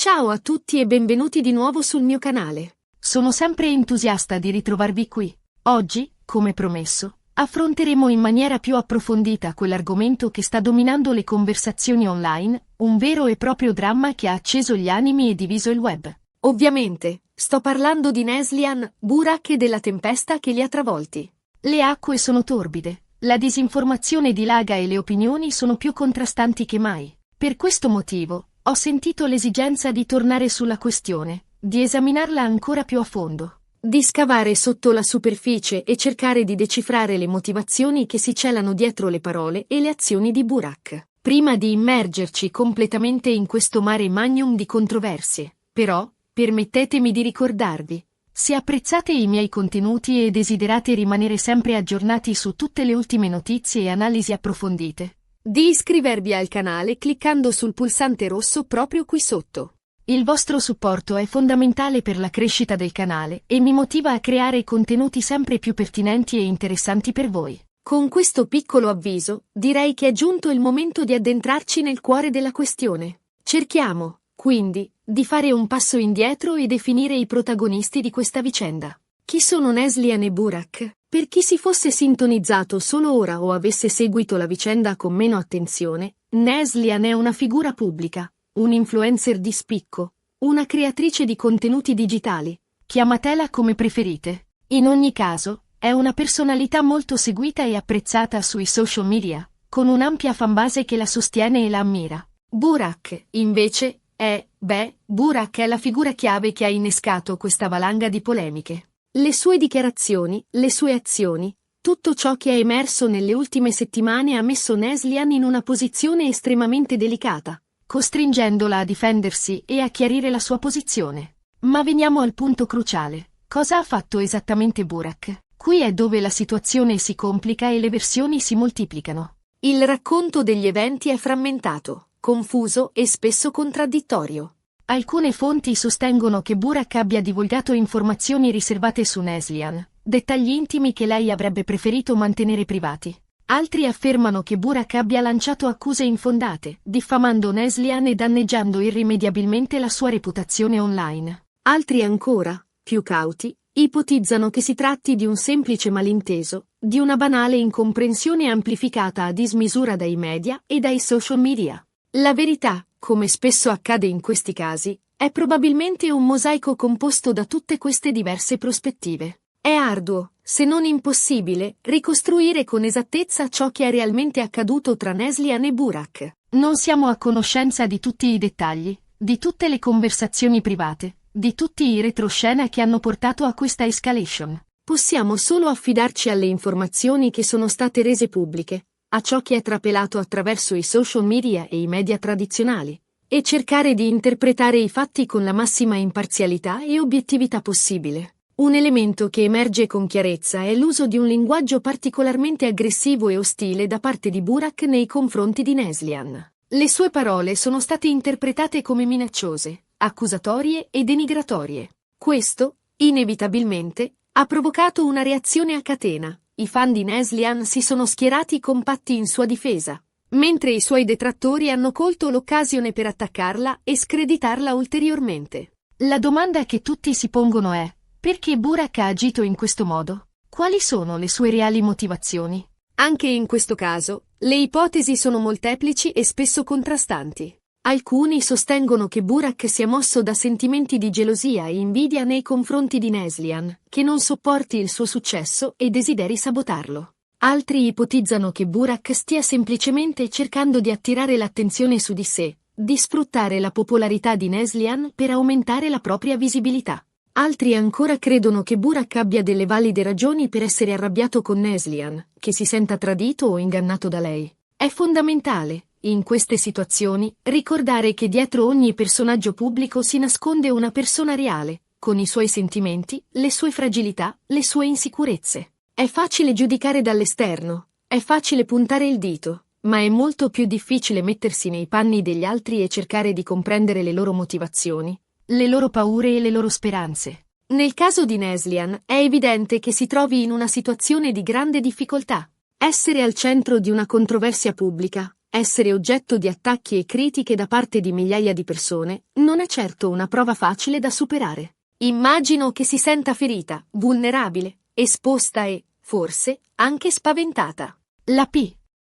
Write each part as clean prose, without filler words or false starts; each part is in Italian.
Ciao a tutti e benvenuti di nuovo sul mio canale. Sono sempre entusiasta di ritrovarvi qui. Oggi, come promesso, affronteremo in maniera più approfondita quell'argomento che sta dominando le conversazioni online, un vero e proprio dramma che ha acceso gli animi e diviso il web. Ovviamente, sto parlando di Neslihan, Burak e della tempesta che li ha travolti. Le acque sono torbide, la disinformazione dilaga e le opinioni sono più contrastanti che mai. Per questo motivo, ho sentito l'esigenza di tornare sulla questione, di esaminarla ancora più a fondo. Di scavare sotto la superficie e cercare di decifrare le motivazioni che si celano dietro le parole e le azioni di Burak. Prima di immergerci completamente in questo mare magnum di controversie, però, permettetemi di ricordarvi, se apprezzate i miei contenuti e desiderate rimanere sempre aggiornati su tutte le ultime notizie e analisi approfondite, di iscrivervi al canale cliccando sul pulsante rosso proprio qui sotto. Il vostro supporto è fondamentale per la crescita del canale e mi motiva a creare contenuti sempre più pertinenti e interessanti per voi. Con questo piccolo avviso, direi che è giunto il momento di addentrarci nel cuore della questione. Cerchiamo, quindi, di fare un passo indietro e definire i protagonisti di questa vicenda. Chi sono Neslihan e Burak? Per chi si fosse sintonizzato solo ora o avesse seguito la vicenda con meno attenzione, Neslihan è una figura pubblica, un influencer di spicco, una creatrice di contenuti digitali. Chiamatela come preferite. In ogni caso, è una personalità molto seguita e apprezzata sui social media, con un'ampia fanbase che la sostiene e la ammira. Burak, invece, Burak è la figura chiave che ha innescato questa valanga di polemiche. Le sue dichiarazioni, le sue azioni, tutto ciò che è emerso nelle ultime settimane ha messo Neslihan in una posizione estremamente delicata, costringendola a difendersi e a chiarire la sua posizione. Ma veniamo al punto cruciale. Cosa ha fatto esattamente Burak? Qui è dove la situazione si complica e le versioni si moltiplicano. Il racconto degli eventi è frammentato, confuso e spesso contraddittorio. Alcune fonti sostengono che Burak abbia divulgato informazioni riservate su Neslihan, dettagli intimi che lei avrebbe preferito mantenere privati. Altri affermano che Burak abbia lanciato accuse infondate, diffamando Neslihan e danneggiando irrimediabilmente la sua reputazione online. Altri ancora, più cauti, ipotizzano che si tratti di un semplice malinteso, di una banale incomprensione amplificata a dismisura dai media e dai social media. La verità, come spesso accade in questi casi, è probabilmente un mosaico composto da tutte queste diverse prospettive. È arduo, se non impossibile, ricostruire con esattezza ciò che è realmente accaduto tra Neslihan e Burak. Non siamo a conoscenza di tutti i dettagli, di tutte le conversazioni private, di tutti i retroscena che hanno portato a questa escalation. Possiamo solo affidarci alle informazioni che sono state rese pubbliche, a ciò che è trapelato attraverso i social media e i media tradizionali, e cercare di interpretare i fatti con la massima imparzialità e obiettività possibile. Un elemento che emerge con chiarezza è l'uso di un linguaggio particolarmente aggressivo e ostile da parte di Burak nei confronti di Neslihan. Le sue parole sono state interpretate come minacciose, accusatorie e denigratorie. Questo, inevitabilmente, ha provocato una reazione a catena. I fan di Neslihan si sono schierati compatti in sua difesa, mentre i suoi detrattori hanno colto l'occasione per attaccarla e screditarla ulteriormente. La domanda che tutti si pongono è: perché Burak ha agito in questo modo? Quali sono le sue reali motivazioni? Anche in questo caso, le ipotesi sono molteplici e spesso contrastanti. Alcuni sostengono che Burak sia mosso da sentimenti di gelosia e invidia nei confronti di Neslihan, che non sopporti il suo successo e desideri sabotarlo. Altri ipotizzano che Burak stia semplicemente cercando di attirare l'attenzione su di sé, di sfruttare la popolarità di Neslihan per aumentare la propria visibilità. Altri ancora credono che Burak abbia delle valide ragioni per essere arrabbiato con Neslihan, che si senta tradito o ingannato da lei. È fondamentale, in queste situazioni, ricordare che dietro ogni personaggio pubblico si nasconde una persona reale, con i suoi sentimenti, le sue fragilità, le sue insicurezze. È facile giudicare dall'esterno, è facile puntare il dito, ma è molto più difficile mettersi nei panni degli altri e cercare di comprendere le loro motivazioni, le loro paure e le loro speranze. Nel caso di Neslihan è evidente che si trovi in una situazione di grande difficoltà. Essere al centro di una controversia pubblica, Essere oggetto di attacchi e critiche da parte di migliaia di persone non è certo una prova facile da superare. Immagino che si senta ferita, vulnerabile, esposta e, forse, anche spaventata. La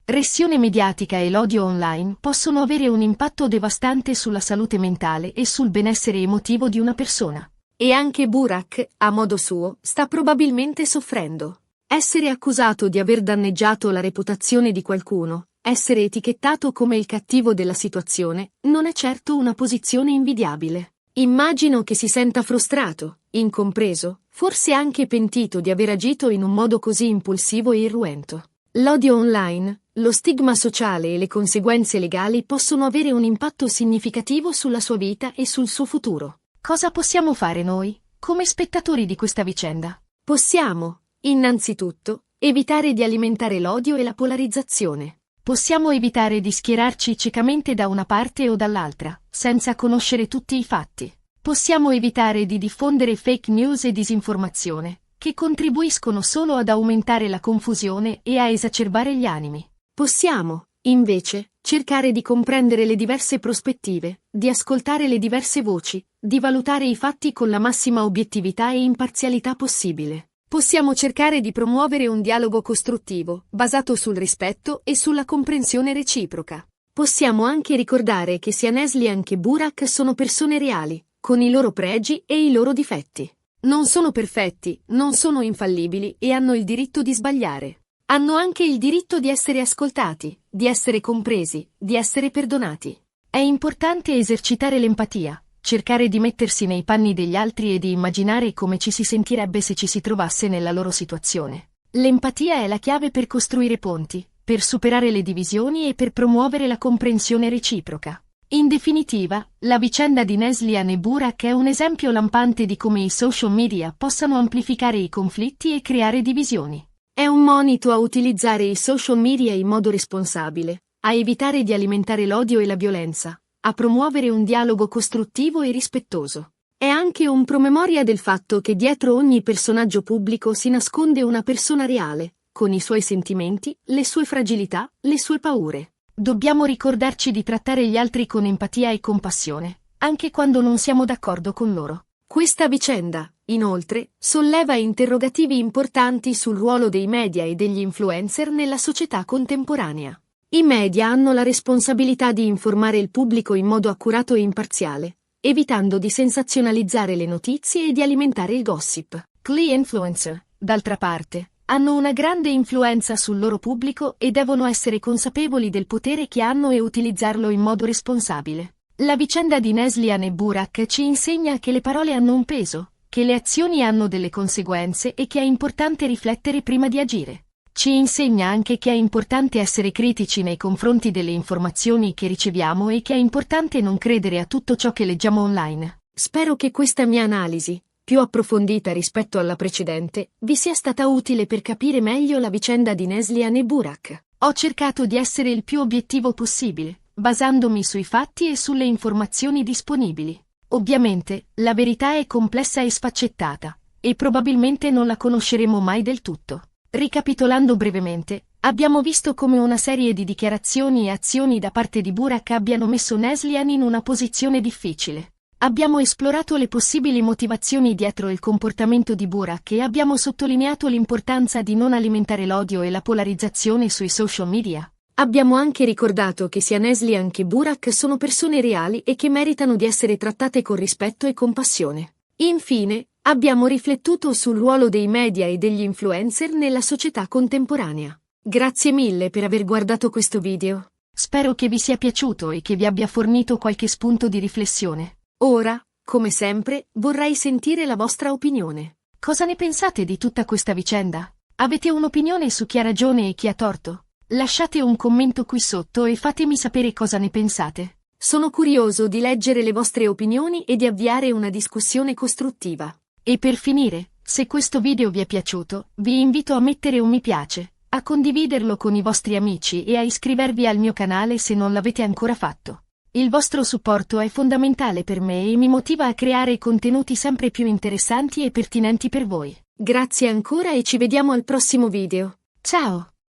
pressione mediatica e l'odio online possono avere un impatto devastante sulla salute mentale e sul benessere emotivo di una persona. E anche Burak, a modo suo, sta probabilmente soffrendo. Essere accusato di aver danneggiato la reputazione di qualcuno, essere etichettato come il cattivo della situazione, non è certo una posizione invidiabile. Immagino che si senta frustrato, incompreso, forse anche pentito di aver agito in un modo così impulsivo e irruento. L'odio online, lo stigma sociale e le conseguenze legali possono avere un impatto significativo sulla sua vita e sul suo futuro. Cosa possiamo fare noi, come spettatori di questa vicenda? Possiamo, innanzitutto, evitare di alimentare l'odio e la polarizzazione. Possiamo evitare di schierarci ciecamente da una parte o dall'altra, senza conoscere tutti i fatti. Possiamo evitare di diffondere fake news e disinformazione, che contribuiscono solo ad aumentare la confusione e a esacerbare gli animi. Possiamo, invece, cercare di comprendere le diverse prospettive, di ascoltare le diverse voci, di valutare i fatti con la massima obiettività e imparzialità possibile. Possiamo cercare di promuovere un dialogo costruttivo, basato sul rispetto e sulla comprensione reciproca. Possiamo anche ricordare che sia Neslihan che Burak sono persone reali, con i loro pregi e i loro difetti. Non sono perfetti, non sono infallibili e hanno il diritto di sbagliare. Hanno anche il diritto di essere ascoltati, di essere compresi, di essere perdonati. È importante esercitare l'empatia, cercare di mettersi nei panni degli altri e di immaginare come ci si sentirebbe se ci si trovasse nella loro situazione. L'empatia è la chiave per costruire ponti, per superare le divisioni e per promuovere la comprensione reciproca. In definitiva, la vicenda di Neslihan e Burak è un esempio lampante di come i social media possano amplificare i conflitti e creare divisioni. È un monito a utilizzare i social media in modo responsabile, a evitare di alimentare l'odio e la violenza, a promuovere un dialogo costruttivo e rispettoso. È anche un promemoria del fatto che dietro ogni personaggio pubblico si nasconde una persona reale, con i suoi sentimenti, le sue fragilità, le sue paure. Dobbiamo ricordarci di trattare gli altri con empatia e compassione, anche quando non siamo d'accordo con loro. Questa vicenda, inoltre, solleva interrogativi importanti sul ruolo dei media e degli influencer nella società contemporanea. I media hanno la responsabilità di informare il pubblico in modo accurato e imparziale, evitando di sensazionalizzare le notizie e di alimentare il gossip. Gli influencer, d'altra parte, hanno una grande influenza sul loro pubblico e devono essere consapevoli del potere che hanno e utilizzarlo in modo responsabile. La vicenda di Neslihan e Burak ci insegna che le parole hanno un peso, che le azioni hanno delle conseguenze e che è importante riflettere prima di agire. Ci insegna anche che è importante essere critici nei confronti delle informazioni che riceviamo e che è importante non credere a tutto ciò che leggiamo online. Spero che questa mia analisi, più approfondita rispetto alla precedente, vi sia stata utile per capire meglio la vicenda di Neslihan e Burak. Ho cercato di essere il più obiettivo possibile, basandomi sui fatti e sulle informazioni disponibili. Ovviamente, la verità è complessa e sfaccettata, e probabilmente non la conosceremo mai del tutto. Ricapitolando brevemente, abbiamo visto come una serie di dichiarazioni e azioni da parte di Burak abbiano messo Neslihan in una posizione difficile. Abbiamo esplorato le possibili motivazioni dietro il comportamento di Burak e abbiamo sottolineato l'importanza di non alimentare l'odio e la polarizzazione sui social media. Abbiamo anche ricordato che sia Neslihan che Burak sono persone reali e che meritano di essere trattate con rispetto e compassione. Infine, abbiamo riflettuto sul ruolo dei media e degli influencer nella società contemporanea. Grazie mille per aver guardato questo video. Spero che vi sia piaciuto e che vi abbia fornito qualche spunto di riflessione. Ora, come sempre, vorrei sentire la vostra opinione. Cosa ne pensate di tutta questa vicenda? Avete un'opinione su chi ha ragione e chi ha torto? Lasciate un commento qui sotto e fatemi sapere cosa ne pensate. Sono curioso di leggere le vostre opinioni e di avviare una discussione costruttiva. E per finire, se questo video vi è piaciuto, vi invito a mettere un mi piace, a condividerlo con i vostri amici e a iscrivervi al mio canale se non l'avete ancora fatto. Il vostro supporto è fondamentale per me e mi motiva a creare contenuti sempre più interessanti e pertinenti per voi. Grazie ancora e ci vediamo al prossimo video. Ciao!